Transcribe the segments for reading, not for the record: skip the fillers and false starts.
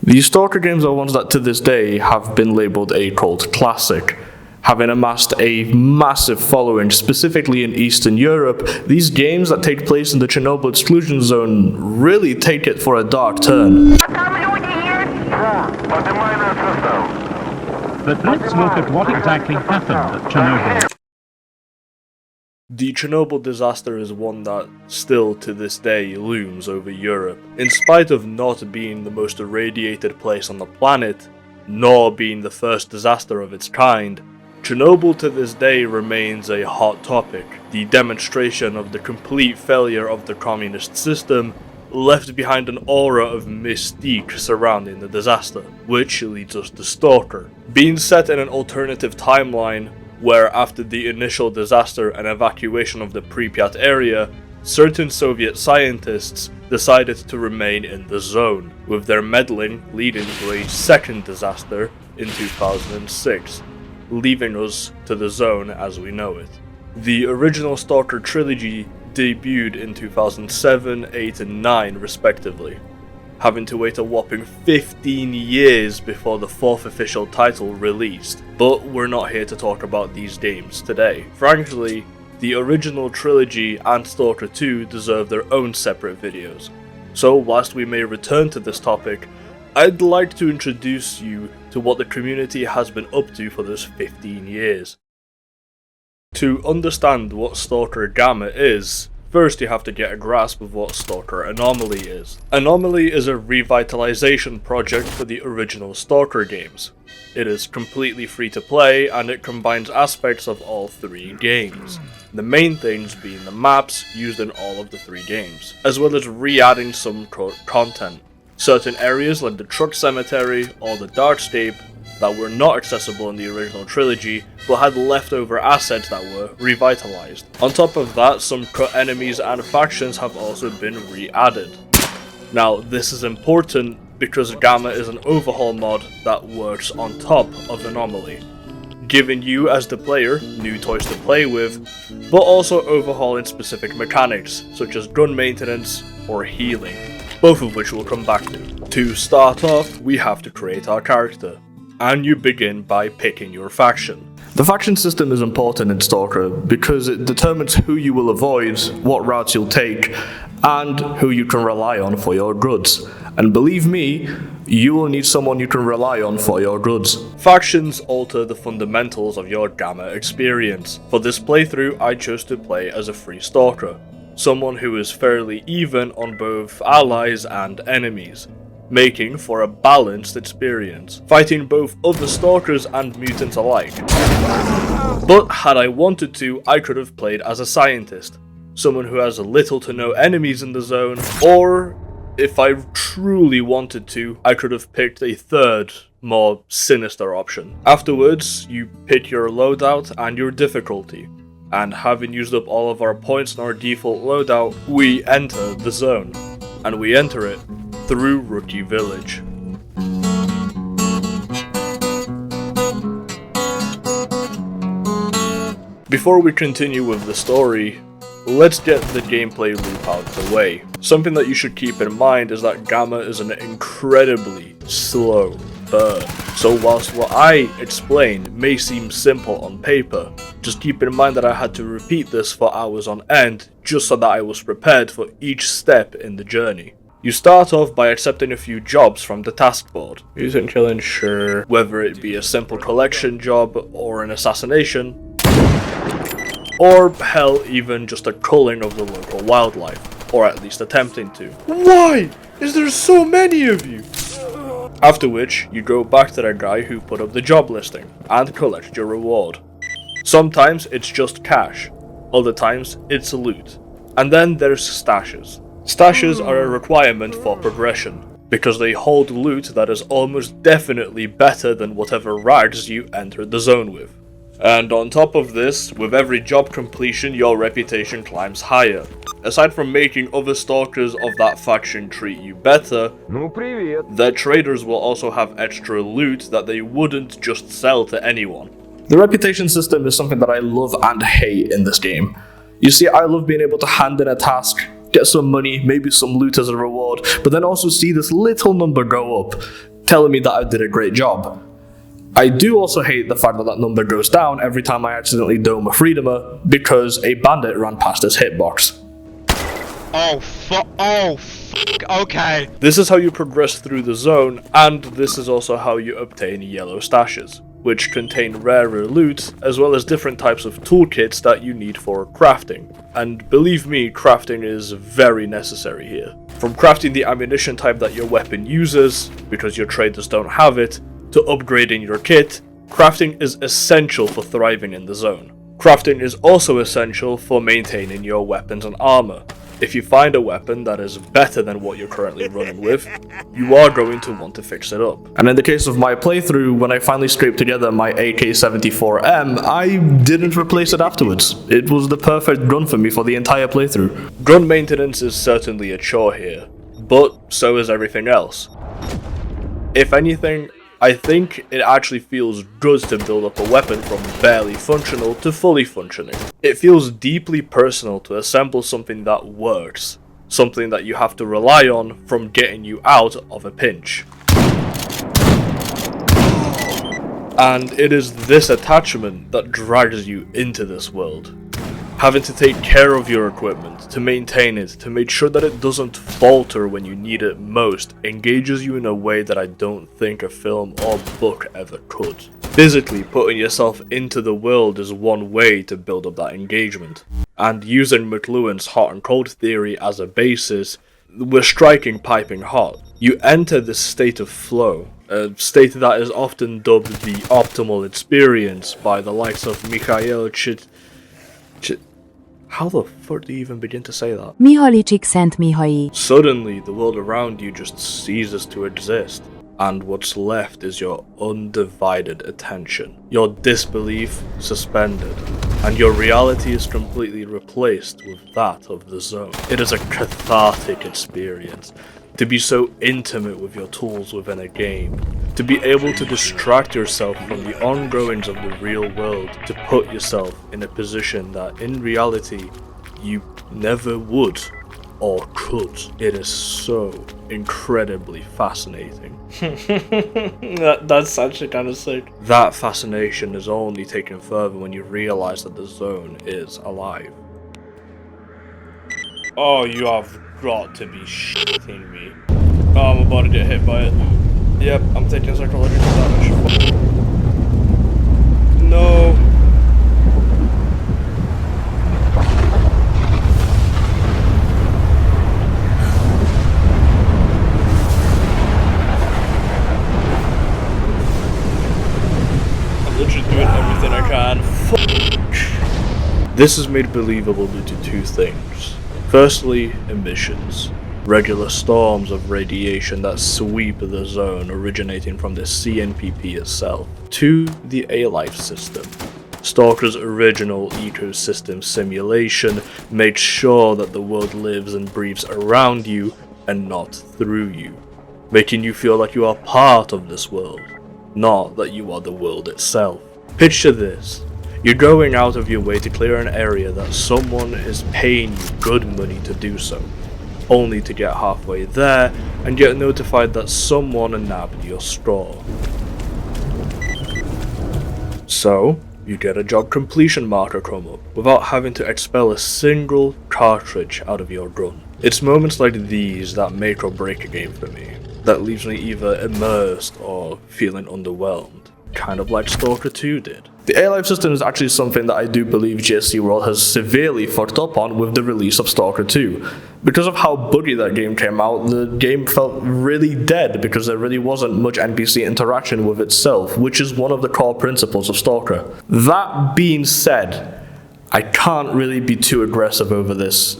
The Stalker games are ones that to this day have been labelled a cult classic. Having amassed a massive following, specifically in Eastern Europe, these games that take place in the Chernobyl exclusion zone really take it for a dark turn. But let's look at what exactly happened at Chernobyl. The Chernobyl disaster is one that still to this day looms over Europe. In spite of not being the most irradiated place on the planet, nor being the first disaster of its kind, Chernobyl to this day remains a hot topic. The demonstration of the complete failure of the communist system left behind an aura of mystique surrounding the disaster, which leads us to S.T.A.L.K.E.R. Being set in an alternative timeline, where after the initial disaster and evacuation of the Pripyat area, certain Soviet scientists decided to remain in the zone, with their meddling leading to a second disaster in 2006, leaving us to the zone as we know it. The original S.T.A.L.K.E.R trilogy debuted in 2007, 8 and 9 respectively, having to wait a whopping 15 years before the fourth official title released. But we're not here to talk about these games today. Frankly, the original trilogy and S.T.A.L.K.E.R 2 deserve their own separate videos. So whilst we may return to this topic, I'd like to introduce you to what the community has been up to for those 15 years. To understand what S.T.A.L.K.E.R Gamma is, first you have to get a grasp of what S.T.A.L.K.E.R Anomaly is. Anomaly is a revitalization project for the original S.T.A.L.K.E.R games. It is completely free to play and it combines aspects of all three games. The main things being the maps used in all of the three games, as well as re-adding some content. Certain areas like the truck cemetery or the Darkscape that were not accessible in the original trilogy but had leftover assets that were revitalized. On top of that, some cut enemies and factions have also been re-added. Now this is important because Gamma is an overhaul mod that works on top of Anomaly, giving you as the player new toys to play with, but also overhauling specific mechanics such as gun maintenance or healing, both of which we'll come back to. To start off, we have to create our character, and you begin by picking your faction. The faction system is important in S.T.A.L.K.E.R because it determines who you will avoid, what routes you'll take, and who you can rely on for your goods. And believe me, you will need someone you can rely on for your goods. Factions alter the fundamentals of your Gamma experience. For this playthrough, I chose to play as a free S.T.A.L.K.E.R, someone who is fairly even on both allies and enemies, making for a balanced experience, fighting both other S.T.A.L.K.E.R s and mutants alike. But had I wanted to, I could have played as a scientist, someone who has little to no enemies in the zone, or if I truly wanted to, I could have picked a third, more sinister option. Afterwards, you pick your loadout and your difficulty, and having used up all of our points in our default loadout, we enter the zone, and we enter it through Rookie Village. Before we continue with the story, let's get the gameplay loop out of the way. Something that you should keep in mind is that Gamma is an incredibly slow burn. So whilst what I explained may seem simple on paper, just keep in mind that I had to repeat this for hours on end just so that I was prepared for each step in the journey. You start off by accepting a few jobs from the task board. Using to ensure whether it be a simple collection job or an assassination, or hell, even just a culling of the local wildlife, or at least attempting to. Why is there so many of you? After which, you go back to the guy who put up the job listing and collect your reward. Sometimes it's just cash, other times it's loot. And then there's stashes. Stashes are a requirement for progression, because they hold loot that is almost definitely better than whatever rags you entered the zone with. And on top of this, with every job completion your reputation climbs higher. Aside from making other stalkers of that faction treat you better, their traders will also have extra loot that they wouldn't just sell to anyone. The reputation system is something that I love and hate in this game. You see, I love being able to hand in a task, get some money, maybe some loot as a reward, but then also see this little number go up. telling me that I did a great job. I do also hate the fact that that number goes down every time I accidentally dome a Freedomer because a bandit ran past his hitbox. Okay. This is how you progress through the zone, and this is also how you obtain yellow stashes, which contain rarer loot, as well as different types of toolkits that you need for crafting. And believe me, crafting is very necessary here. From crafting the ammunition type that your weapon uses, because your traders don't have it, to upgrading your kit, crafting is essential for thriving in the zone. Crafting is also essential for maintaining your weapons and armor. If you find a weapon that is better than what you're currently running with, you are going to want to fix it up. And in the case of my playthrough, when I finally scraped together my AK-74M, I didn't replace it afterwards. It was the perfect gun for me for the entire playthrough. Gun maintenance is certainly a chore here, but so is everything else. If anything, I think it actually feels good to build up a weapon from barely functional to fully functioning. It feels deeply personal to assemble something that works, something that you have to rely on from getting you out of a pinch. And it is this attachment that drags you into this world. Having to take care of your equipment, to maintain it, to make sure that it doesn't falter when you need it most, engages you in a way that I don't think a film or book ever could. Physically putting yourself into the world is one way to build up that engagement. And using McLuhan's hot and cold theory as a basis, we're striking piping hot. You enter this state of flow, a state that is often dubbed the optimal experience by the likes of Mikhail How the fuck do you even begin to say that? Mihalicik Szent Mihai. Suddenly, the world around you just ceases to exist, and what's left is your undivided attention. Your disbelief suspended, and your reality is completely replaced with that of the zone. It is a cathartic experience. To be so intimate with your tools within a game, to be able to distract yourself from the ongoings of the real world, to put yourself in a position that in reality you never would or could. It is so incredibly fascinating. That's actually kind of sick. That fascination is only taken further when you realize that the zone is alive. Oh, you have got to be shitting me. Oh, I'm about to get hit by it. Yep, I'm taking psychological damage. No. I'm literally doing everything I can. Fuck. This is made believable due to two things. Firstly, emissions. Regular storms of radiation that sweep the zone originating from the CNPP itself. 2. The A-Life system. S.T.A.L.K.E.R's original ecosystem simulation makes sure that the world lives and breathes around you and not through you, making you feel like you are part of this world, not that you are the world itself. Picture this. You're going out of your way to clear an area that someone is paying you good money to do so, only to get halfway there and get notified that someone nabbed your straw. So, you get a job completion marker come up without having to expel a single cartridge out of your gun. It's moments like these that make or break a game for me, that leaves me either immersed or feeling underwhelmed, kind of like S.T.A.L.K.E.R 2 did. The A-Life system is actually something that I do believe GSC World has severely fucked up on with the release of S.T.A.L.K.E.R 2. Because of how buggy that game came out, the game felt really dead because there really wasn't much NPC interaction with itself, which is one of the core principles of S.T.A.L.K.E.R. That being said, I can't really be too aggressive over this,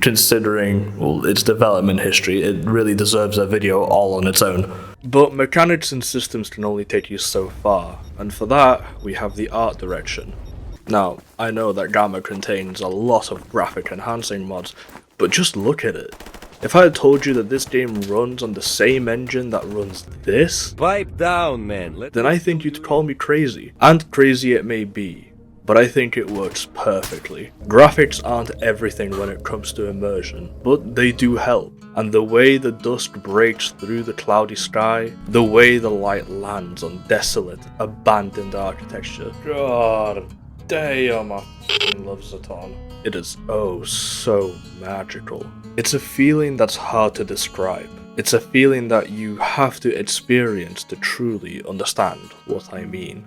considering, well, its development history. It really deserves a video all on its own. But mechanics and systems can only take you so far, and for that, we have the art direction. Now, I know that Gamma contains a lot of graphic enhancing mods, but just look at it. If I had told you that this game runs on the same engine that runs this, Pipe down, man. then I think you'd call me crazy. And crazy it may be, but I think it works perfectly. Graphics aren't everything when it comes to immersion, but they do help. and the way the dusk breaks through the cloudy sky, the way the light lands on desolate, abandoned architecture. God damn, I f***ing love Zatan. It is oh so magical. It's a feeling that's hard to describe. It's a feeling that you have to experience to truly understand what I mean.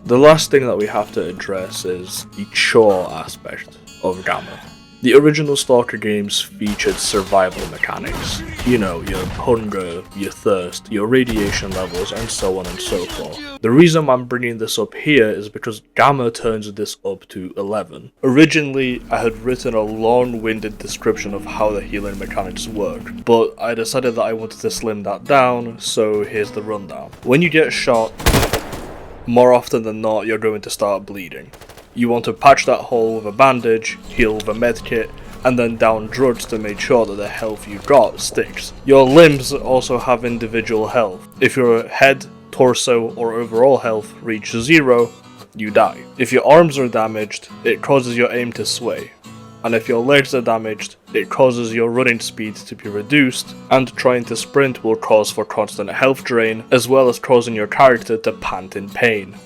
The last thing that we have to address is the chore aspect of Gamma. The original S.T.A.L.K.E.R games featured survival mechanics. You know, your hunger, your thirst, your radiation levels, and so on and so forth. The reason I'm bringing this up here is because Gamma turns this up to 11. Originally, I had written a long-winded description of how the healing mechanics work, but I decided that I wanted to slim that down, so here's the rundown. When you get shot, more often than not, you're going to start bleeding. You want to patch that hole with a bandage, heal with a medkit, and then down drugs to make sure that the health you got sticks. Your limbs also have individual health. If your head, torso, or overall health reach 0, you die. If your arms are damaged, it causes your aim to sway. And if your legs are damaged, it causes your running speed to be reduced, and trying to sprint will cause for constant health drain, as well as causing your character to pant in pain.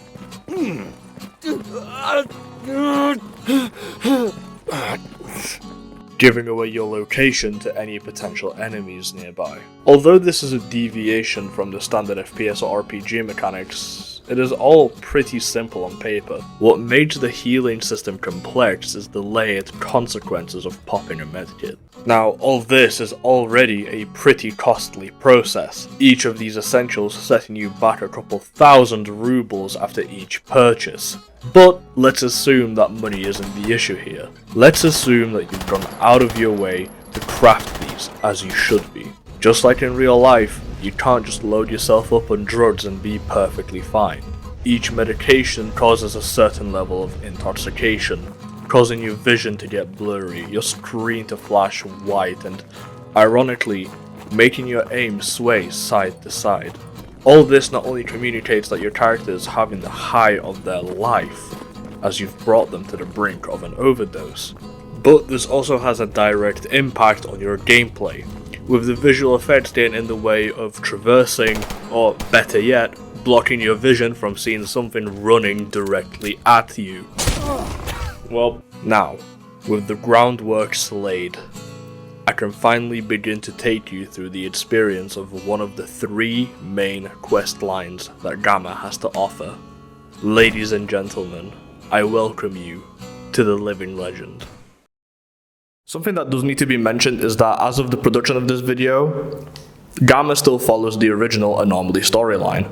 Giving away your location to any potential enemies nearby. Although this is a deviation from the standard FPS or RPG mechanics, it is all pretty simple on paper. What makes the healing system complex is the layered consequences of popping a medkit. Now, all this is already a pretty costly process, each of these essentials setting you back a couple thousand rubles after each purchase. But let's assume that money isn't the issue here. Let's assume that you've gone out of your way to craft these as you should be. Just like in real life, you can't just load yourself up on drugs and be perfectly fine. Each medication causes a certain level of intoxication, causing your vision to get blurry, your screen to flash white, and, ironically, making your aim sway side to side. All this not only communicates that your character is having the high of their life, as you've brought them to the brink of an overdose, but this also has a direct impact on your gameplay, with the visual effects getting in the way of traversing, or better yet, blocking your vision from seeing something running directly at you. Well, now, with the groundwork laid, I can finally begin to take you through the experience of one of the 3 main quest lines that Gamma has to offer. Ladies and gentlemen, I welcome you to the living legend. Something that does need to be mentioned is that as of the production of this video, Gamma still follows the original Anomaly storyline.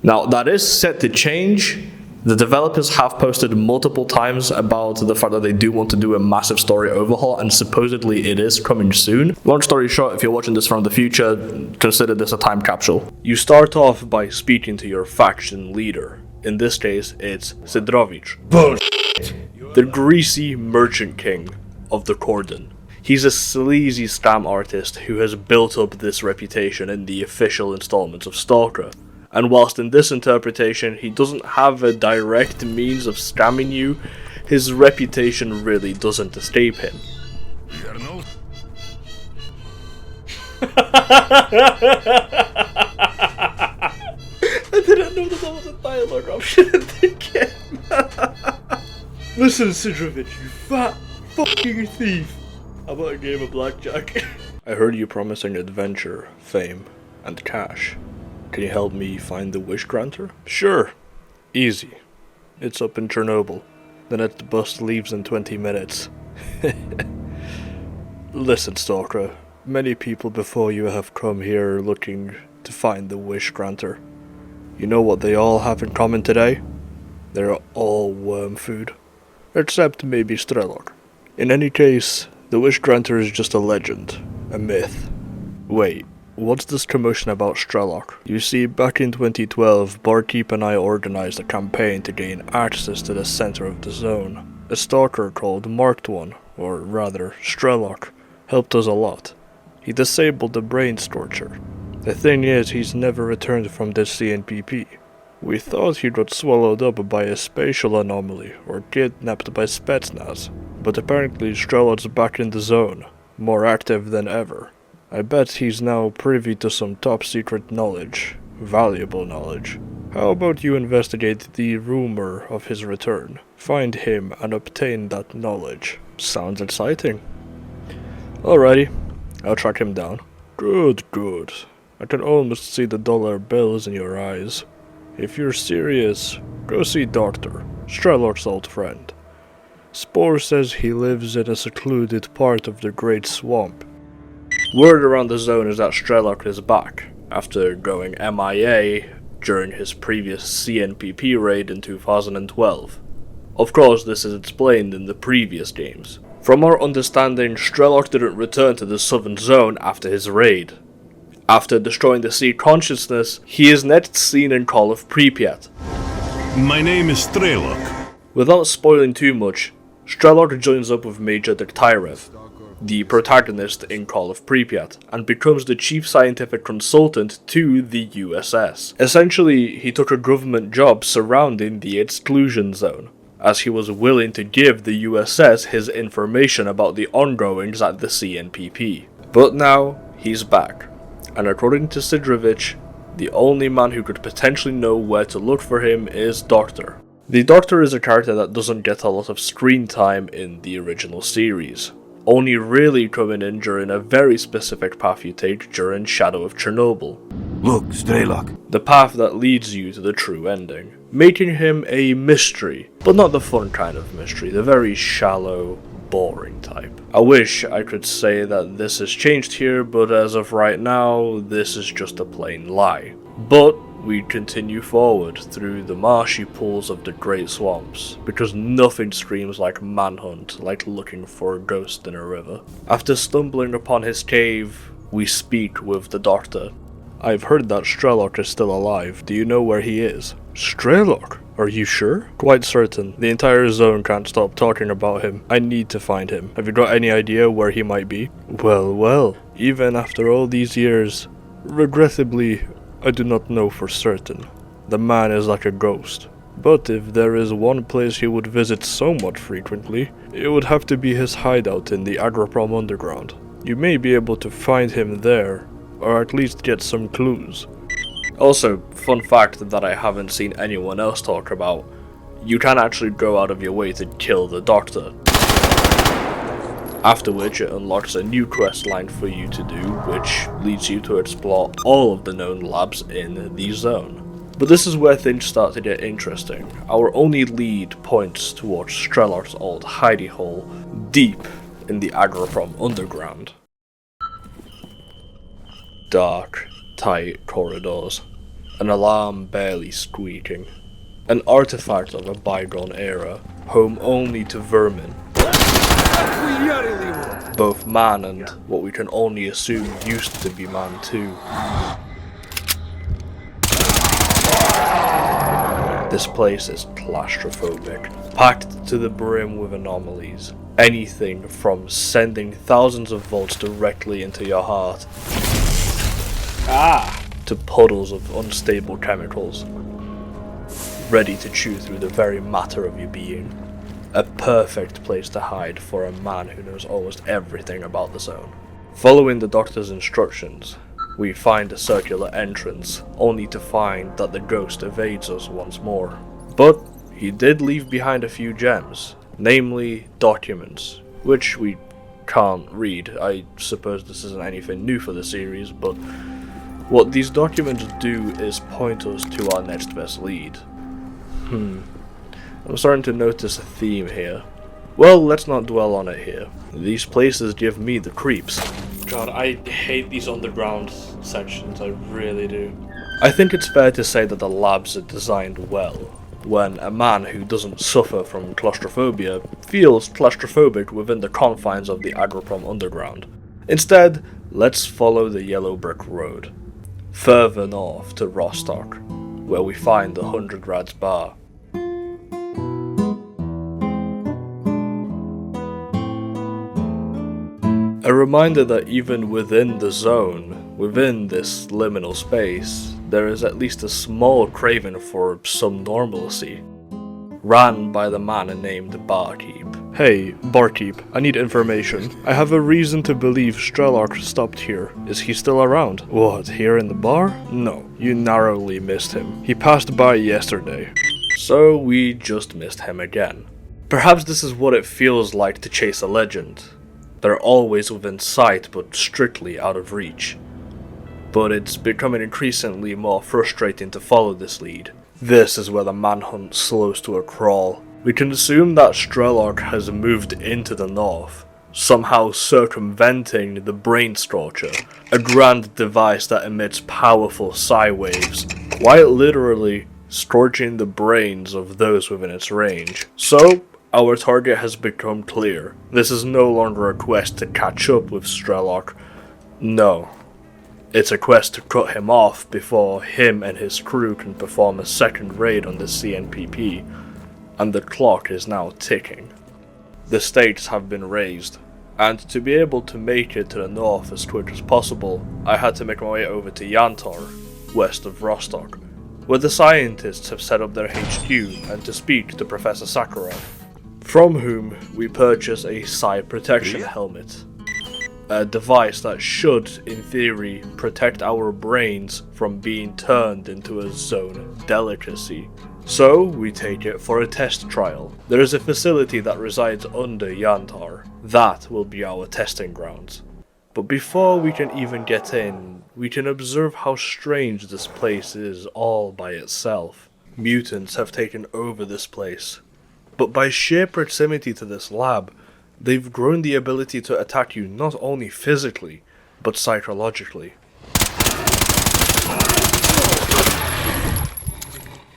Now, that is set to change. The developers have posted multiple times about the fact that they do want to do a massive story overhaul, and supposedly it is coming soon. Long story short, if you're watching this from the future, consider this a time capsule. You start off by speaking to your faction leader. In this case, it's Sidrovich. Bullshit! The greasy merchant king of the Cordon. He's a sleazy scam artist who has built up this reputation in the official installments of S.T.A.L.K.E.R. And whilst in this interpretation he doesn't have a direct means of scamming you, his reputation really doesn't escape him. I didn't know that was a dialogue option in the game. Listen, Sidrovich, you fat fucking thief. How about a game of blackjack? I heard you promising adventure, fame, and cash. Can you help me find the wish granter? Sure. Easy. It's up in Chernobyl. The next bus leaves in 20 minutes. Listen, Stalker. Many people before you have come here looking to find the wish granter. You know what they all have in common today? They're all worm food. Except maybe S.T.A.L.K.E.R. In any case, the wish granter is just a legend. A myth. Wait. What's this commotion about S.T.A.L.K.E.R? You see, back in 2012, Barkeep and I organized a campaign to gain access to the center of the zone. A stalker called Marked One, or rather, S.T.A.L.K.E.R, helped us a lot. He disabled the brain torture. The thing is, he's never returned from this CNPP. We thought he got swallowed up by a spatial anomaly or kidnapped by Spetsnaz, but apparently S.T.A.L.K.E.R's back in the zone, more active than ever. I bet he's now privy to some top secret knowledge, valuable knowledge. How about you investigate the rumor of his return, find him and obtain that knowledge? Sounds exciting. Alrighty, I'll track him down. Good. I can almost see the dollar bills in your eyes. If you're serious, go see Doctor, S.T.A.L.K.E.R's old friend. Spore says he lives in a secluded part of the Great Swamp. Word around the zone is that S.T.A.L.K.E.R is back, after going MIA during his previous CNPP raid in 2012. Of course, this is explained in the previous games. From our understanding, S.T.A.L.K.E.R didn't return to the southern zone after his raid. After destroying the sea consciousness, he is next seen in Call of Pripyat. My name is S.T.A.L.K.E.R. Without spoiling too much, S.T.A.L.K.E.R joins up with Major S.T.A.L.K.E.R, the protagonist in Call of Pripyat, and becomes the chief scientific consultant to the USS. Essentially, he took a government job surrounding the exclusion zone, as he was willing to give the USS his information about the ongoings at the CNPP. But now, he's back, and according to Sidrovich, the only man who could potentially know where to look for him is Doctor. The Doctor is a character that doesn't get a lot of screen time in the original series, only really coming in during a very specific path you take during Shadow of Chernobyl. Look, S.T.A.L.K.E.R. The path that leads you to the true ending, making him a mystery, but not the fun kind of mystery, the very shallow, boring type. I wish I could say that this has changed here, but as of right now, this is just a plain lie. But we continue forward through the marshy pools of the Great Swamps, because nothing screams like manhunt like looking for a ghost in a river. After stumbling upon his cave, we speak with the Doctor. I've heard that S.T.A.L.K.E.R is still alive. Do you know where he is? S.T.A.L.K.E.R? Are you sure? Quite certain. The entire zone can't stop talking about him. I need to find him. Have you got any idea where he might be? Well. Even after all these years, regrettably, I do not know for certain. The man is like a ghost. But if there is one place he would visit somewhat frequently, it would have to be his hideout in the Agroprom underground. You may be able to find him there, or at least get some clues. Also, fun fact that I haven't seen anyone else talk about, you can actually go out of your way to kill the Doctor. After which it unlocks a new quest line for you to do, which leads you to explore all of the known labs in the zone. But this is where things start to get interesting. Our only lead points towards S.T.A.L.K.E.R's old hidey hole, deep in the Agroprom underground. Dark, tight corridors, an alarm barely squeaking, an artifact of a bygone era, home only to vermin, both man and what we can only assume used to be man too. This place is claustrophobic, packed to the brim with anomalies, anything from sending thousands of volts directly into your heart, to puddles of unstable chemicals, ready to chew through the very matter of your being. A perfect place to hide for a man who knows almost everything about the zone. Following the Doctor's instructions, we find a circular entrance, only to find that the ghost evades us once more. But he did leave behind a few gems, namely documents, which we can't read. I suppose this isn't anything new for the series, but what these documents do is point us to our next best lead. I'm starting to notice a theme here. Well, let's not dwell on it here. These places give me the creeps. God, I hate these underground sections, I really do. I think it's fair to say that the labs are designed well, when a man who doesn't suffer from claustrophobia feels claustrophobic within the confines of the Agroprom underground. Instead, let's follow the yellow brick road, further north to Rostock, where we find the 100 Rads Bar. A reminder that even within the zone, within this liminal space, there is at least a small craving for some normalcy, ran by the man named Barkeep. Hey, Barkeep, I need information. I have a reason to believe S.T.A.L.K.E.R stopped here. Is he still around? What, here in the bar? No, you narrowly missed him. He passed by yesterday. So we just missed him again. Perhaps this is what it feels like to chase a legend. They're always within sight but strictly out of reach. But it's becoming increasingly more frustrating to follow this lead. This is where the manhunt slows to a crawl. We can assume that S.T.A.L.K.E.R has moved into the north, somehow circumventing the brain scorcher, a grand device that emits powerful psi waves, quite literally scorching the brains of those within its range. So, our target has become clear. This is no longer a quest to catch up with S.T.A.L.K.E.R. No. It's a quest to cut him off before him and his crew can perform a second raid on the CNPP, and the clock is now ticking. The stakes have been raised, and to be able to make it to the north as quick as possible, I had to make my way over to Yantar, west of Rostock, where the scientists have set up their HQ and to speak to Professor Sakharov, from whom we purchase a psi protection helmet. A device that should, in theory, protect our brains from being turned into a zone delicacy. So, we take it for a test trial. There is a facility that resides under Yantar. That will be our testing grounds. But before we can even get in, we can observe how strange this place is all by itself. Mutants have taken over this place. But by sheer proximity to this lab, they've grown the ability to attack you not only physically, but psychologically.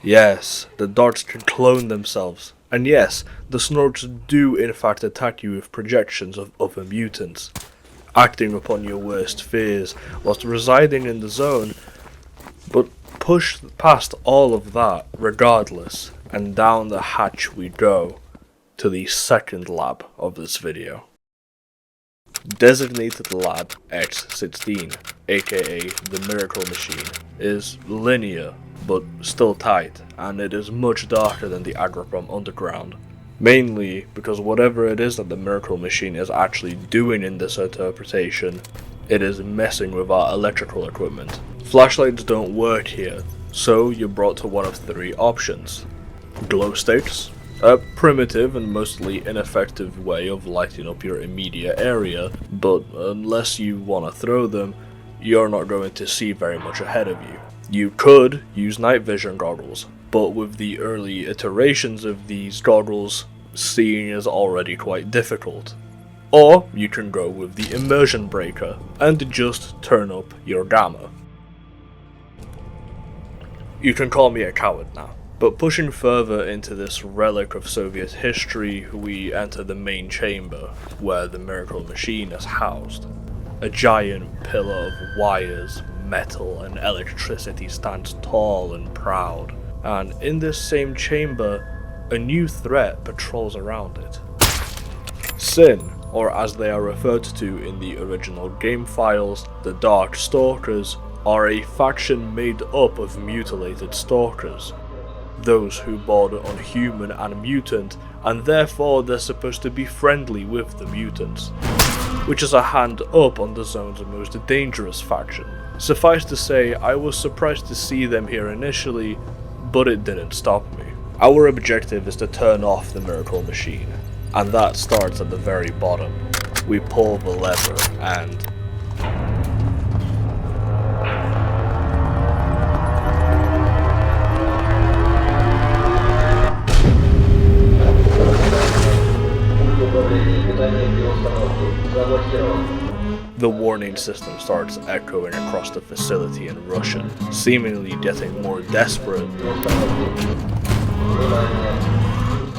Yes, the darts can clone themselves, and yes, the snorks do in fact attack you with projections of other mutants, acting upon your worst fears whilst residing in the zone, but push past all of that regardless, and down the hatch we go, to the second lab of this video. Designated Lab X16, aka the Miracle Machine, is linear but still tight, and it is much darker than the Agriprom Underground. Mainly because whatever it is that the Miracle Machine is actually doing in this interpretation, it is messing with our electrical equipment. Flashlights don't work here, so you're brought to one of three options. Glow sticks, a primitive and mostly ineffective way of lighting up your immediate area, but unless you want to throw them, you're not going to see very much ahead of you. You could use night vision goggles, but with the early iterations of these goggles, seeing is already quite difficult. Or you can go with the immersion breaker and just turn up your gamma. You can call me a coward now. But pushing further into this relic of Soviet history, we enter the main chamber, where the Miracle Machine is housed. A giant pillar of wires, metal, and electricity stands tall and proud, and in this same chamber, a new threat patrols around it. Sin, or as they are referred to in the original game files, the Dark Stalkers, are a faction made up of mutilated stalkers. Those who border on human and mutant, and therefore they're supposed to be friendly with the mutants, which is a hand up on the zone's most dangerous faction. Suffice to say, I was surprised to see them here initially, but it didn't stop me. Our objective is to turn off the Miracle Machine, and that starts at the very bottom. We pull the lever and... The warning system starts echoing across the facility in Russian, seemingly getting more desperate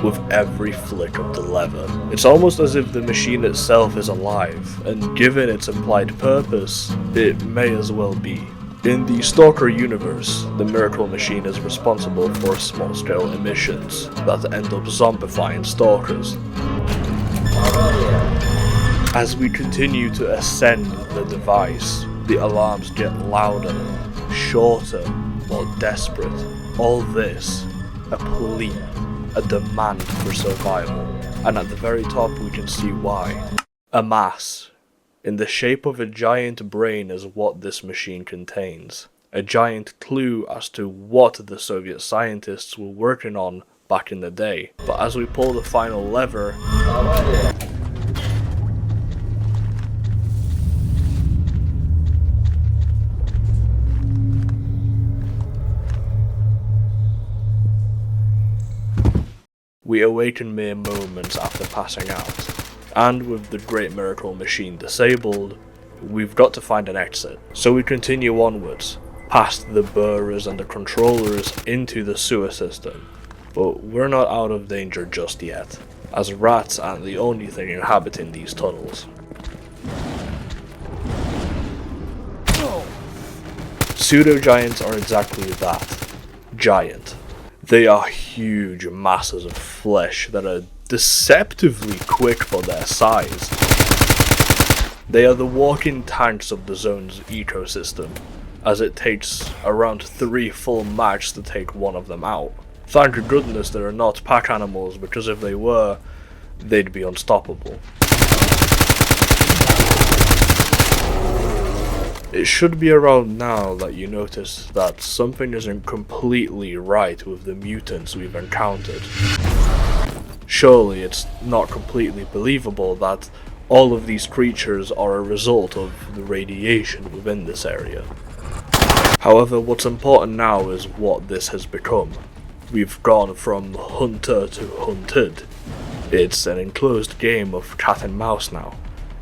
with every flick of the lever. It's almost as if the machine itself is alive, and given its implied purpose, it may as well be. In the Stalker universe, the Miracle Machine is responsible for small-scale emissions that end up zombifying stalkers. As we continue to ascend the device, the alarms get louder, shorter, more desperate. All this, a plea, a demand for survival. And at the very top we can see why. A mass, in the shape of a giant brain, is what this machine contains. A giant clue as to what the Soviet scientists were working on back in the day. But as we pull the final lever, we awaken mere moments after passing out. And with the Great Miracle machine disabled, we've got to find an exit. So we continue onwards, past the burers and the controllers into the sewer system. But we're not out of danger just yet, as rats aren't the only thing inhabiting these tunnels. Pseudo-giants are exactly that, giant. They are huge masses of flesh that are deceptively quick for their size. They are the walking tanks of the zone's ecosystem, as it takes around 3 full mags to take one of them out. Thank goodness they are not pack animals, because if they were, they'd be unstoppable. It should be around now that you notice that something isn't completely right with the mutants we've encountered. Surely it's not completely believable that all of these creatures are a result of the radiation within this area. However, what's important now is what this has become. We've gone from hunter to hunted. It's an enclosed game of cat and mouse now.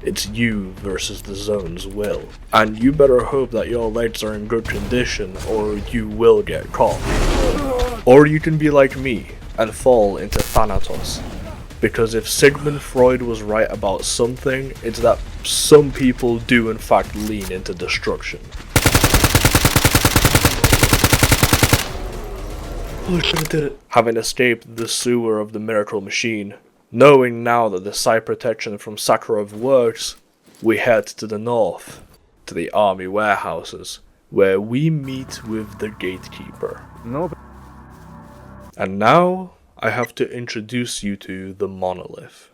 It's you versus the zone's will. And you better hope that your legs are in good condition, or you will get caught. Or you can be like me and fall into Thanatos. Because if Sigmund Freud was right about something, it's that some people do in fact lean into destruction. Oh shit, I did it. Having escaped the sewer of the miracle machine, knowing now that the site protection from Sakharov works, we head to the north, to the army warehouses, where we meet with the gatekeeper. Nope. And now, I have to introduce you to the monolith.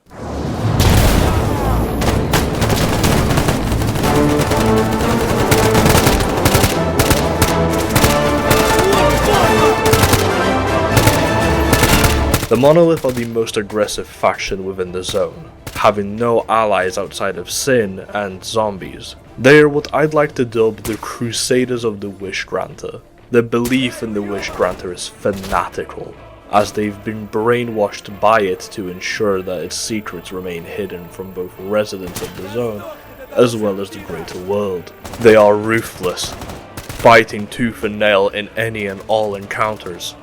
The Monolith are the most aggressive faction within the zone, having no allies outside of Sin and zombies. They are what I'd like to dub the Crusaders of the Wish Granter. Their belief in the Wish Granter is fanatical, as they've been brainwashed by it to ensure that its secrets remain hidden from both residents of the zone as well as the greater world. They are ruthless, fighting tooth and nail in any and all encounters.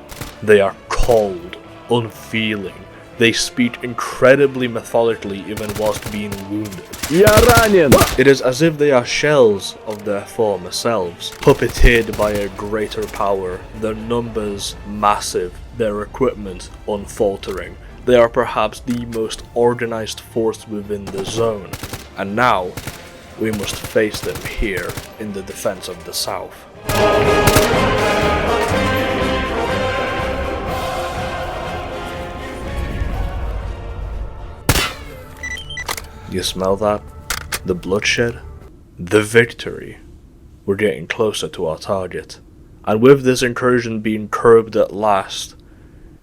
They are cold, unfeeling. They speak incredibly methodically even whilst being wounded. It is as if they are shells of their former selves, puppeteered by a greater power, their numbers massive, their equipment unfaltering. They are perhaps the most organized force within the zone, and now we must face them here in the defense of the South. You smell that? The bloodshed? The victory. We're getting closer to our target. And with this incursion being curbed at last,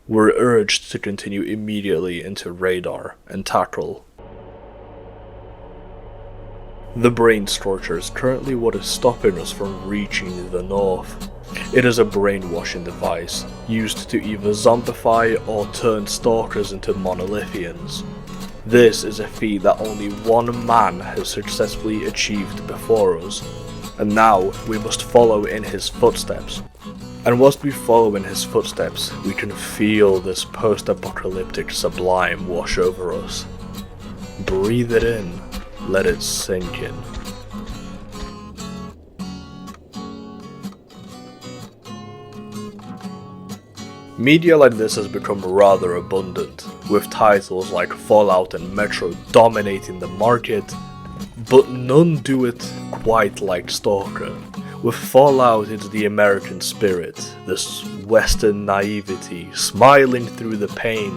we're urged to continue immediately into radar and tackle. The brain scorcher is currently what is stopping us from reaching the north. It is a brainwashing device, used to either zombify or turn stalkers into monolithians. This is a feat that only one man has successfully achieved before us, and now we must follow in his footsteps. And whilst we follow in his footsteps, we can feel this post-apocalyptic sublime wash over us. Breathe it in, let it sink in. Media like this has become rather abundant, with titles like Fallout and Metro dominating the market, but none do it quite like S.T.A.L.K.E.R. With Fallout, it's the American spirit, this Western naivety, smiling through the pain.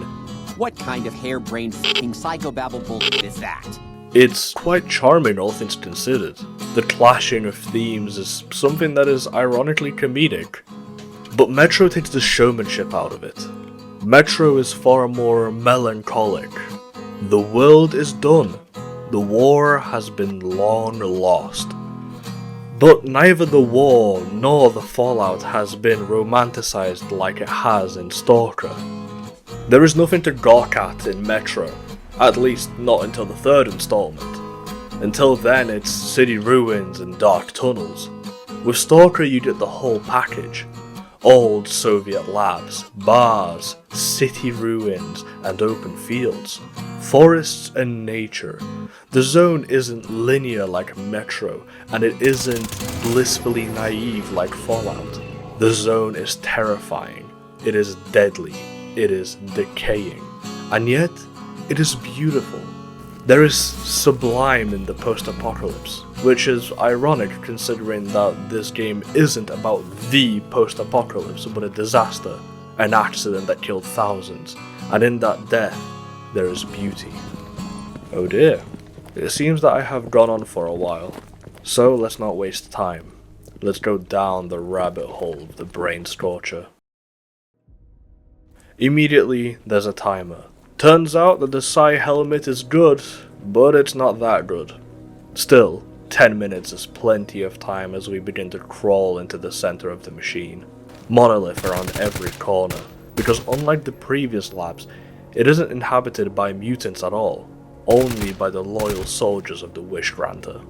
What kind of harebrained f***ing psychobabble bullshit is that? It's quite charming, all things considered. The clashing of themes is something that is ironically comedic. But Metro takes the showmanship out of it. Metro is far more melancholic. The world is done. The war has been long lost. But neither the war nor the fallout has been romanticized like it has in S.T.A.L.K.E.R. There is nothing to gawk at in Metro, at least not until the third installment. Until then, it's city ruins and dark tunnels. With S.T.A.L.K.E.R. you get the whole package. Old Soviet labs, bars, city ruins, and open fields, forests and nature. The zone isn't linear like Metro, and it isn't blissfully naive like Fallout. The zone is terrifying, it is deadly, it is decaying, and yet it is beautiful. There is sublime in the post-apocalypse, which is ironic considering that this game isn't about the post-apocalypse, but a disaster, an accident that killed thousands, and in that death, there is beauty. Oh dear, it seems that I have gone on for a while, so let's not waste time. Let's go down the rabbit hole of the brain scorcher. Immediately, there's a timer. Turns out that the Psi helmet is good, but it's not that good. Still, 10 minutes is plenty of time as we begin to crawl into the center of the machine. Monolith around every corner, because unlike the previous labs, it isn't inhabited by mutants at all, only by the loyal soldiers of the Wish Granter.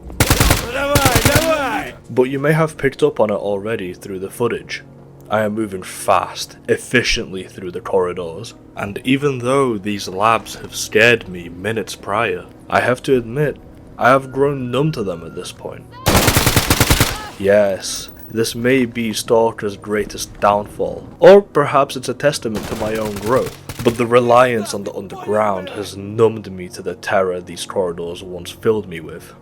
But you may have picked up on it already through the footage. I am moving fast, efficiently through the corridors, and even though these labs have scared me minutes prior, I have to admit, I have grown numb to them at this point. Yes, this may be S.T.A.L.K.E.R.'s greatest downfall, or perhaps it's a testament to my own growth, but the reliance on the underground has numbed me to the terror these corridors once filled me with.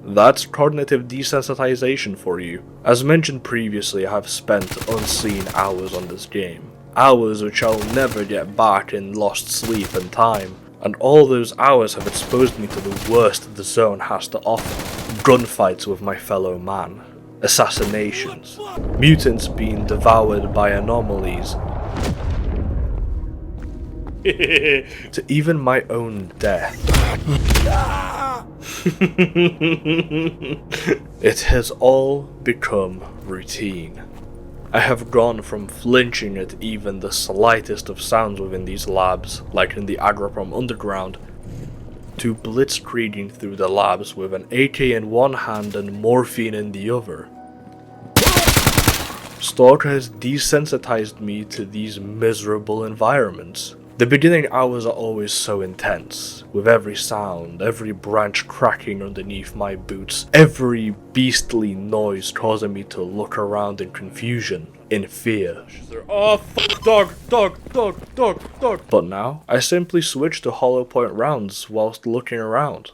That's cognitive desensitization for you. As mentioned previously, I have spent unseen hours on this game. Hours which I'll never get back in lost sleep and time. And all those hours have exposed me to the worst the zone has to offer. Gunfights with my fellow man. Assassinations. Mutants being devoured by anomalies. To even my own death. It has all become routine. I have gone from flinching at even the slightest of sounds within these labs, like in the Agroprom Underground, to blitzkrieging through the labs with an AK in one hand and morphine in the other. S.T.A.L.K.E.R. has desensitized me to these miserable environments. The beginning hours are always so intense, with every sound, every branch cracking underneath my boots, every beastly noise causing me to look around in confusion, in fear. Oh fuck, dog. But now, I simply switch to hollow point rounds whilst looking around.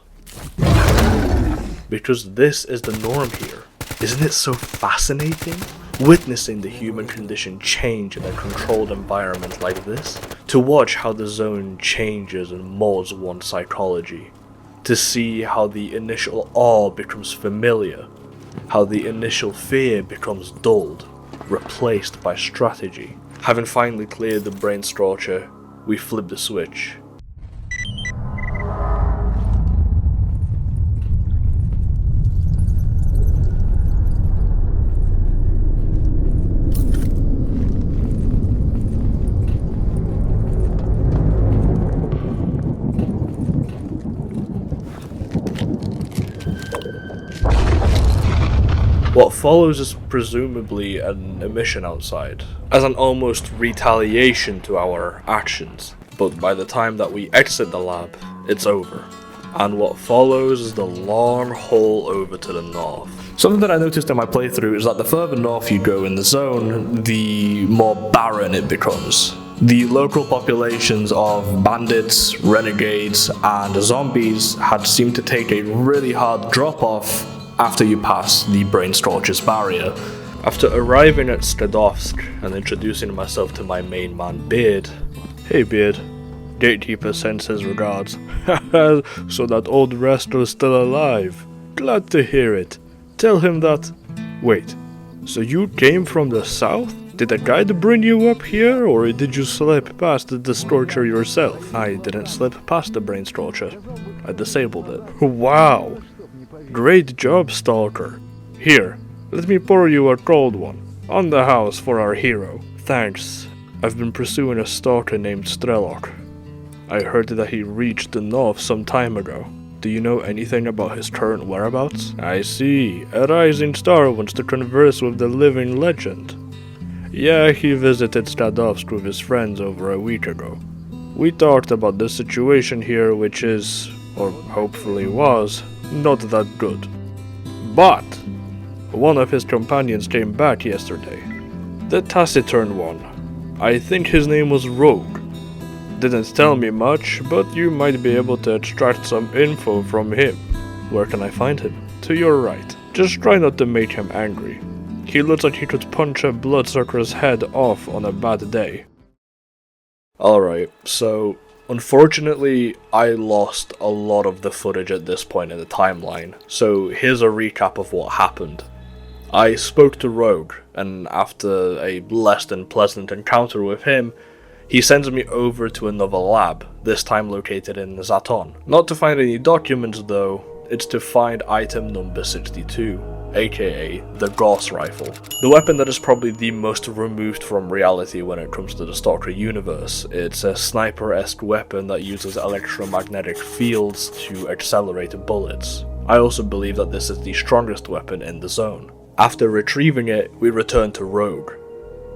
Because this is the norm here. Isn't it so fascinating? Witnessing the human condition change in a controlled environment like this, to watch how the zone changes and molds one's psychology, to see how the initial awe becomes familiar, how the initial fear becomes dulled, replaced by strategy. Having finally cleared the brain scorcher, we flip the switch. What follows is presumably an emission outside, as an almost retaliation to our actions, but by the time that we exit the lab, it's over. and what follows is the long haul over to the north. Something that I noticed in my playthrough is that the further north you go in the zone, the more barren it becomes. The local populations of bandits, renegades, and zombies had seemed to take a really hard drop off after you pass the Brain Scorcher's barrier. After arriving at S.T.A.L.K.E.R and introducing myself to my main man Beard. Hey Beard, Gatekeeper sends his regards. So that old wrestler's still alive. Glad to hear it. Tell him that... Wait, so you came from the south? Did a guide bring you up here, or did you slip past the Scorcher yourself? I didn't slip past the Brain Scorcher. I disabled it. Wow! Great job, Stalker. Here, let me pour you a cold one. On the house for our hero. Thanks. I've been pursuing a stalker named S.T.A.L.K.E.R. I heard that he reached the north some time ago. Do you know anything about his current whereabouts? I see. A rising star wants to converse with the living legend. Yeah, he visited Stadovsk with his friends over a week ago. We talked about the situation here, which is, or hopefully was, not that good. But one of his companions came back yesterday. The taciturn one. I think his name was Rogue. Didn't tell me much, but you might be able to extract some info from him. Where can I find him? To your right. Just try not to make him angry. He looks like he could punch a bloodsucker's head off on a bad day. Alright, so unfortunately I lost a lot of the footage at this point in the timeline, so here's a recap of what happened. I spoke to Rogue, and after a less than pleasant encounter with him, he sends me over to another lab, this time located in Zaton. Not to find any documents though, it's to find item number 62, aka the Gauss rifle. The weapon that is probably the most removed from reality when it comes to the S.T.A.L.K.E.R universe. It's a sniper-esque weapon that uses electromagnetic fields to accelerate bullets. I also believe that this is the strongest weapon in the zone. After retrieving it, we return to Rogue.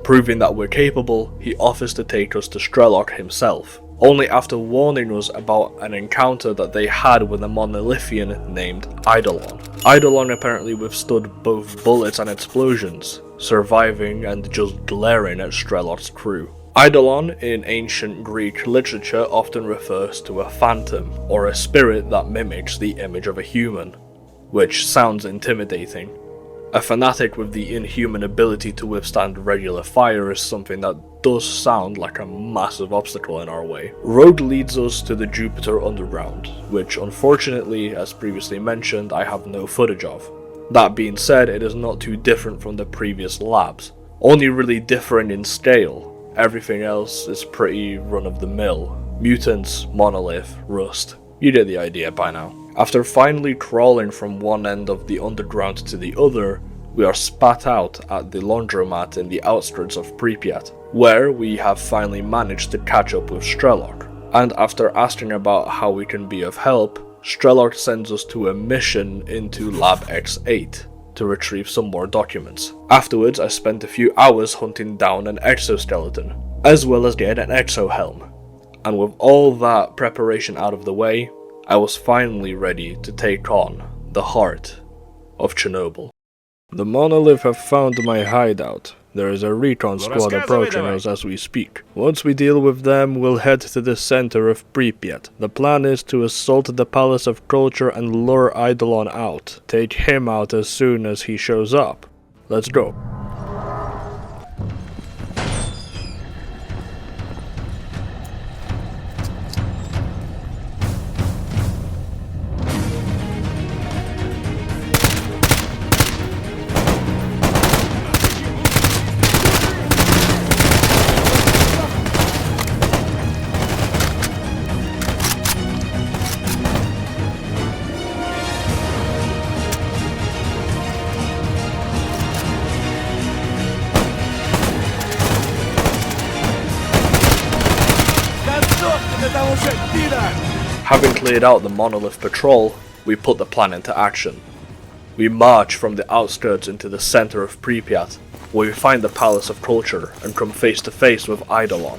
Proving that we're capable, he offers to take us to S.T.A.L.K.E.R himself, only after warning us about an encounter that they had with a monolithian named Eidolon. Eidolon apparently withstood both bullets and explosions, surviving and just glaring at S.T.A.L.K.E.R's crew. Eidolon in ancient Greek literature often refers to a phantom, or a spirit that mimics the image of a human, which sounds intimidating. A fanatic with the inhuman ability to withstand regular fire is something that does sound like a massive obstacle in our way. Rogue leads us to the Jupiter Underground, which unfortunately, as previously mentioned, I have no footage of. That being said, it is not too different from the previous labs, only really different in scale. Everything else is pretty run-of-the-mill. Mutants, monolith, rust. You get the idea by now. After finally crawling from one end of the underground to the other, we are spat out at the laundromat in the outskirts of Pripyat, where we have finally managed to catch up with S.T.A.L.K.E.R. And after asking about how we can be of help, S.T.A.L.K.E.R sends us to a mission into Lab X8 to retrieve some more documents. Afterwards, I spent a few hours hunting down an exoskeleton, as well as getting an exohelm. And with all that preparation out of the way, I was finally ready to take on the heart of Chernobyl. The Monolith have found my hideout. There is a recon squad approaching us as we speak. Once we deal with them, we'll head to the center of Pripyat. The plan is to assault the Palace of Culture and lure Eidolon out. Take him out as soon as he shows up. Let's go. Having cleared out the Monolith patrol, we put the plan into action. We march from the outskirts into the center of Pripyat, where we find the Palace of Culture and come face to face with Eidolon.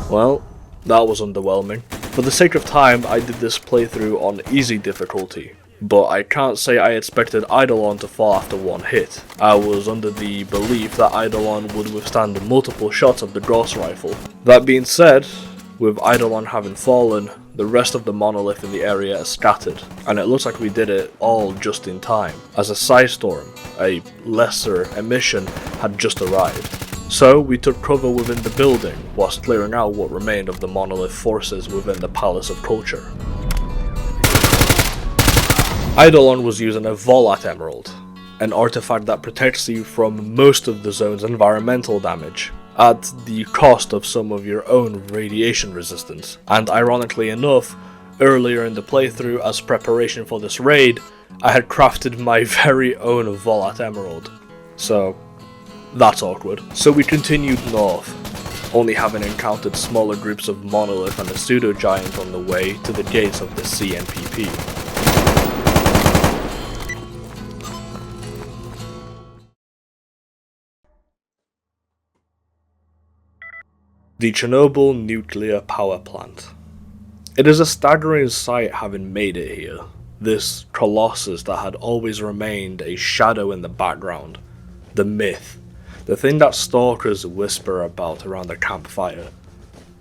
Well, that was underwhelming. For the sake of time, I did this playthrough on easy difficulty, but I can't say I expected Eidolon to fall after one hit. I was under the belief that Eidolon would withstand multiple shots of the Gauss rifle. That being said, with Eidolon having fallen, the rest of the monolith in the area is scattered, and it looks like we did it all just in time, as a Psystorm, a lesser emission, had just arrived. So we took cover within the building, whilst clearing out what remained of the monolith forces within the Palace of Culture. Eidolon was using a Volat Emerald, an artifact that protects you from most of the zone's environmental damage, at the cost of some of your own radiation resistance. And ironically enough, earlier in the playthrough, as preparation for this raid, I had crafted my very own Volat Emerald. So, that's awkward. So we continued north, only having encountered smaller groups of monolith and a pseudo-giant on the way to the gates of the CNPP. The Chernobyl nuclear power plant. It is a staggering sight having made it here, this colossus that had always remained a shadow in the background, the myth, the thing that stalkers whisper about around the campfire.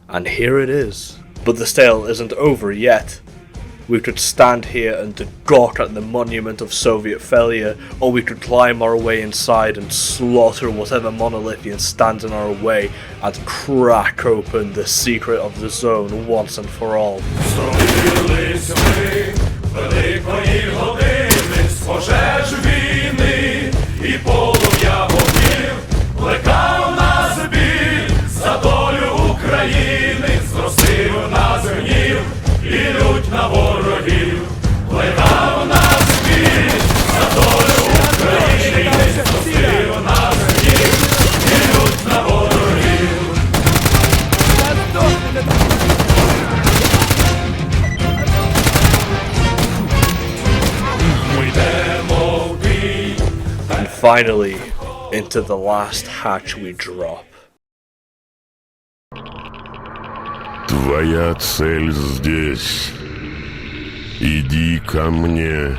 And here it is. But the tale isn't over yet. We could stand here and gawk at the monument of Soviet failure, or we could climb our way inside and slaughter whatever monolithian stands in our way and crack open the secret of the zone once and for all. And finally, into the last hatch we drop. Твоя цель здесь. Иди ко мне.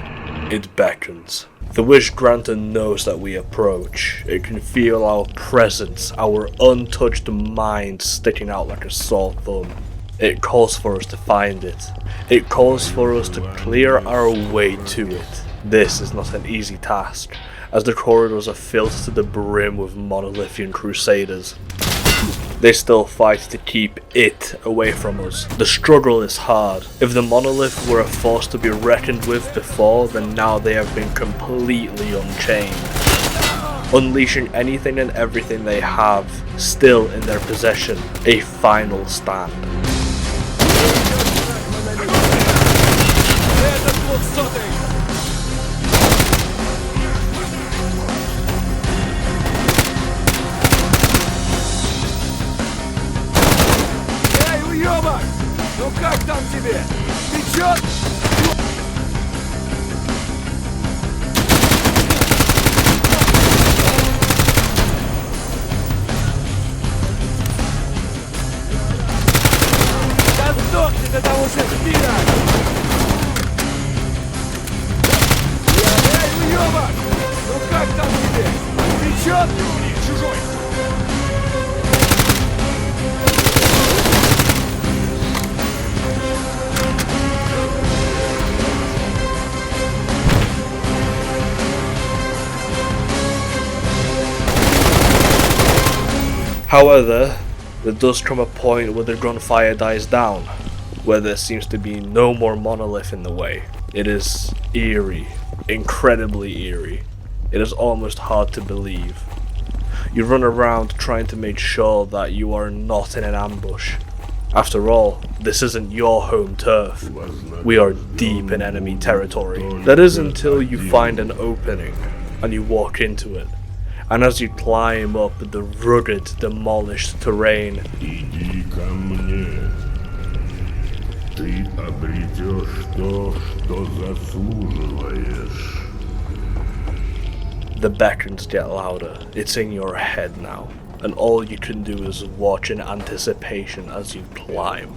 It beckons. The wish granter knows that we approach. It can feel our presence, our untouched mind sticking out like a sore thumb. It calls for us to find it. It calls for us to clear our way to it. This is not an easy task, as the corridors are filled to the brim with monolithian crusaders. They still fight to keep it away from us. The struggle is hard. If the monolith were a force to be reckoned with before, then now they have been completely unchained, unleashing anything and everything they have still in their possession. A final stand. Ну как там тебе? Течет? Да сдохни до того же Спира! Эй, уёбок! Ну как там тебе? Течет? Чужой! However, there does come a point where the gunfire dies down, where there seems to be no more monolith in the way. It is eerie, incredibly eerie. It is almost hard to believe. You run around trying to make sure that you are not in an ambush. After all, this isn't your home turf. We are deep in enemy territory. That is until you find an opening and you walk into it. And as you climb up the rugged, demolished terrain, Иди ко мне. Ты обретешь то, что заслуживаешь. the beckons get louder. It's in your head now. and all you can do is watch in anticipation as you climb.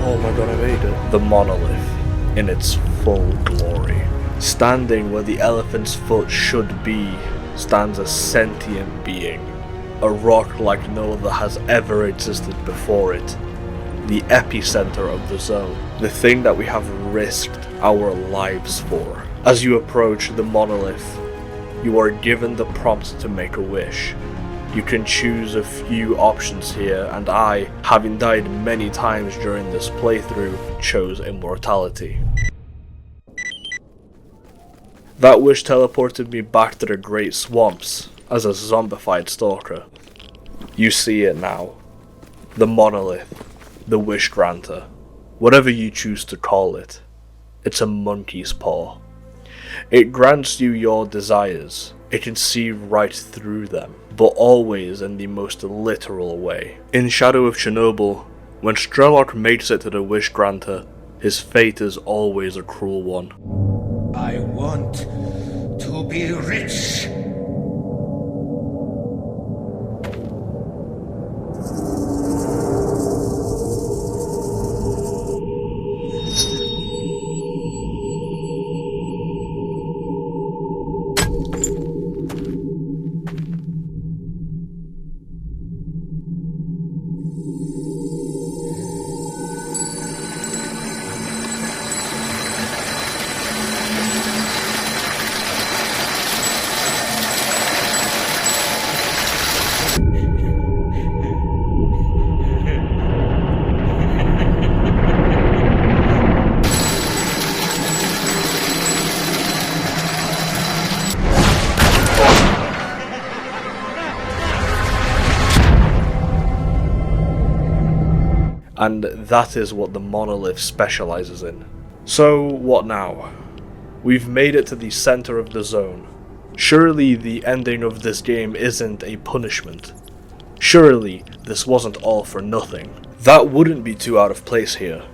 Oh my god, I made it. The monolith, in its full glory. Standing where the elephant's foot should be, stands a sentient being. A rock like no other has ever existed before it. The epicenter of the zone. The thing that we have risked our lives for. As you approach the monolith, you are given the prompt to make a wish. You can choose a few options here, and I, having died many times during this playthrough, chose immortality. That wish teleported me back to the Great Swamps as a zombified stalker. You see it now. The monolith, the wish granter, whatever you choose to call it. It's a monkey's paw. It grants you your desires. It can see right through them, but always in the most literal way. In Shadow of Chernobyl, when S.T.A.L.K.E.R makes it to the wish granter, his fate is always a cruel one. I want to be rich. And that is what the monolith specializes in. So what now? We've made it to the center of the zone. Surely the ending of this game isn't a punishment. Surely this wasn't all for nothing. That wouldn't be too out of place here.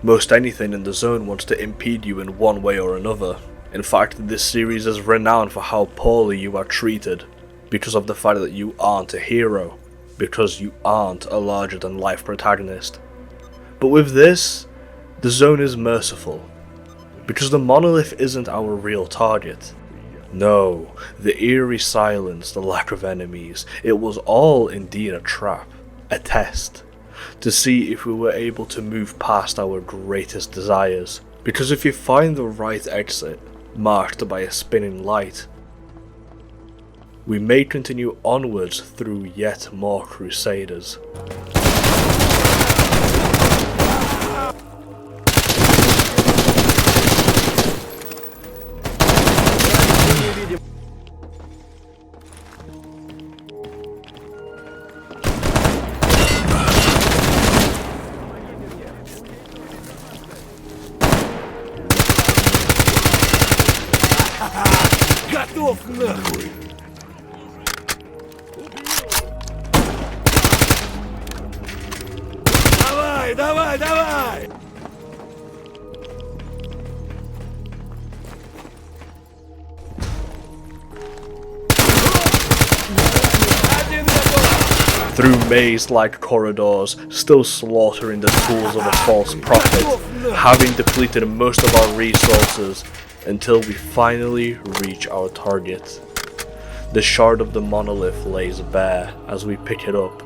Most anything in the zone wants to impede you in one way or another. In fact, this series is renowned for how poorly you are treated, because of the fact that you aren't a hero, because you aren't a larger-than-life protagonist. But with this, the zone is merciful, because the monolith isn't our real target. No, the eerie silence, the lack of enemies, it was all indeed a trap, a test, to see if we were able to move past our greatest desires. Because if you find the right exit, marked by a spinning light, we may continue onwards through yet more crusaders. Готов нахуй! Давай, давай, давай! Один готов! Through maze-like corridors, still slaughtering the tools of a false prophet, having depleted most of our resources, until we finally reach our target. The shard of the monolith lays bare as we pick it up.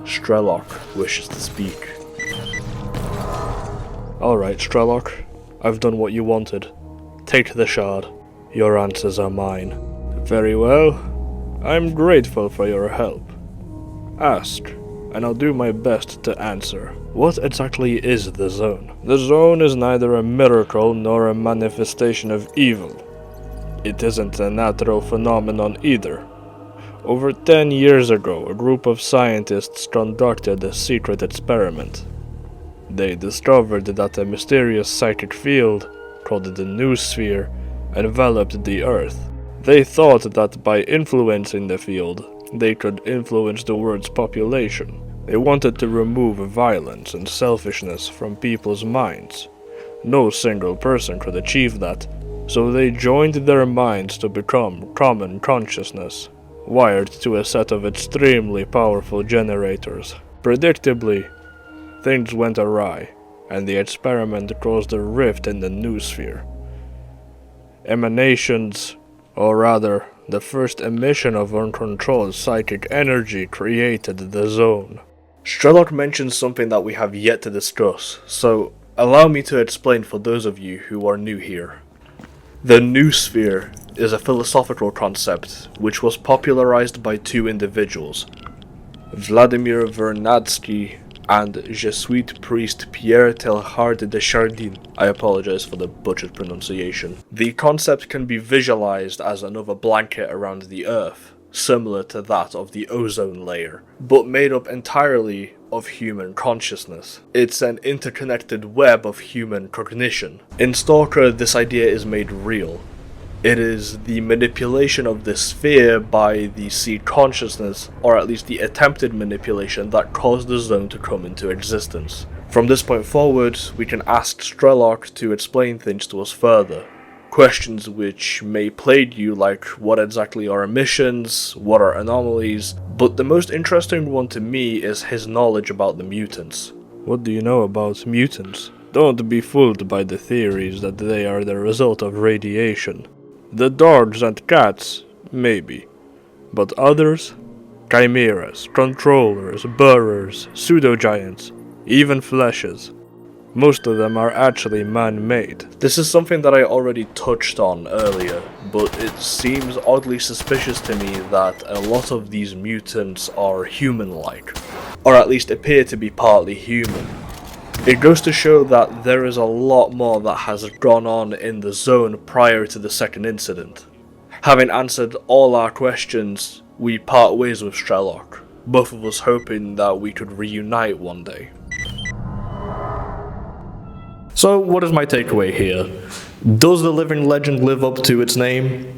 S.T.A.L.K.E.R wishes to speak. Alright, S.T.A.L.K.E.R, I've done what you wanted. Take the shard. Your answers are mine. Very well. I'm grateful for your help. Ask, and I'll do my best to answer. What exactly is the zone? The zone is neither a miracle nor a manifestation of evil. It isn't a natural phenomenon either. Over 10 years ago, a group of scientists conducted a secret experiment. They discovered that a mysterious psychic field, called the noosphere, enveloped the Earth. They thought that by influencing the field, they could influence the world's population. They wanted to remove violence and selfishness from people's minds. No single person could achieve that, so they joined their minds to become common consciousness, wired to a set of extremely powerful generators. Predictably, things went awry, and the experiment caused a rift in the noosphere. Emanations, or rather, the first emission of uncontrolled psychic energy created the zone. S.T.A.L.K.E.R mentions something that we have yet to discuss, so allow me to explain for those of you who are new here. The noosphere is a philosophical concept which was popularized by two individuals, Vladimir Vernadsky and Jesuit priest Pierre Teilhard de Chardin. I apologize for the butchered pronunciation. The concept can be visualized as another blanket around the Earth, similar to that of the ozone layer, but made up entirely of human consciousness. It's an interconnected web of human cognition. In S.T.A.L.K.E.R, this idea is made real. It is the manipulation of the sphere by the seed consciousness, or at least the attempted manipulation, that caused the zone to come into existence. From this point forward, we can ask S.T.A.L.K.E.R to explain things to us further. Questions which may plague you, like what exactly are emissions, what are anomalies, but the most interesting one to me is his knowledge about the mutants. What do you know about mutants? Don't be fooled by the theories that they are the result of radiation. The dogs and cats, maybe, but others? Chimeras, controllers, burrers, pseudo-giants, even fleshes. Most of them are actually man-made. This is something that I already touched on earlier, but it seems oddly suspicious to me that a lot of these mutants are human-like, or at least appear to be partly human. It goes to show that there is a lot more that has gone on in the zone prior to the second incident. Having answered all our questions, we part ways with S.T.A.L.K.E.R, both of us hoping that we could reunite one day. So what is my takeaway here? Does the living legend live up to its name?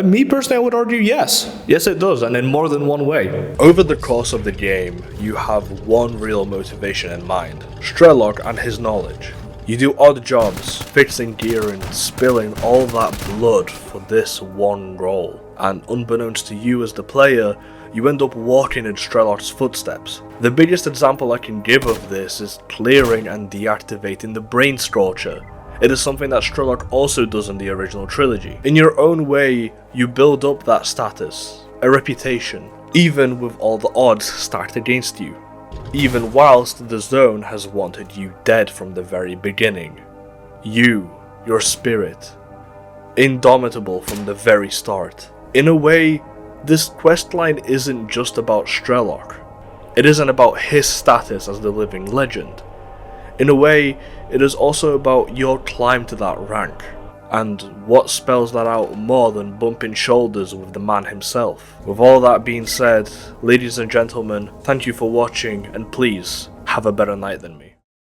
Me personally, I would argue yes. Yes, it does, and in more than one way. Over the course of the game, you have one real motivation in mind: S.T.A.L.K.E.R and his knowledge. You do odd jobs, fixing gear and spilling all that blood for this one goal. And unbeknownst to you as the player, you end up walking in S.T.A.L.K.E.R's footsteps. The biggest example I can give of this is clearing and deactivating the brain scorcher. It is something that S.T.A.L.K.E.R also does in the original trilogy. In your own way, you build up that status, a reputation, even with all the odds stacked against you. Even whilst the zone has wanted you dead from the very beginning. You, your spirit, indomitable from the very start. In a way, this questline isn't just about S.T.A.L.K.E.R. It isn't about his status as the living legend. In a way, it is also about your climb to that rank, and what spells that out more than bumping shoulders with the man himself. With all that being said, ladies and gentlemen, thank you for watching, and please, have a better night than me.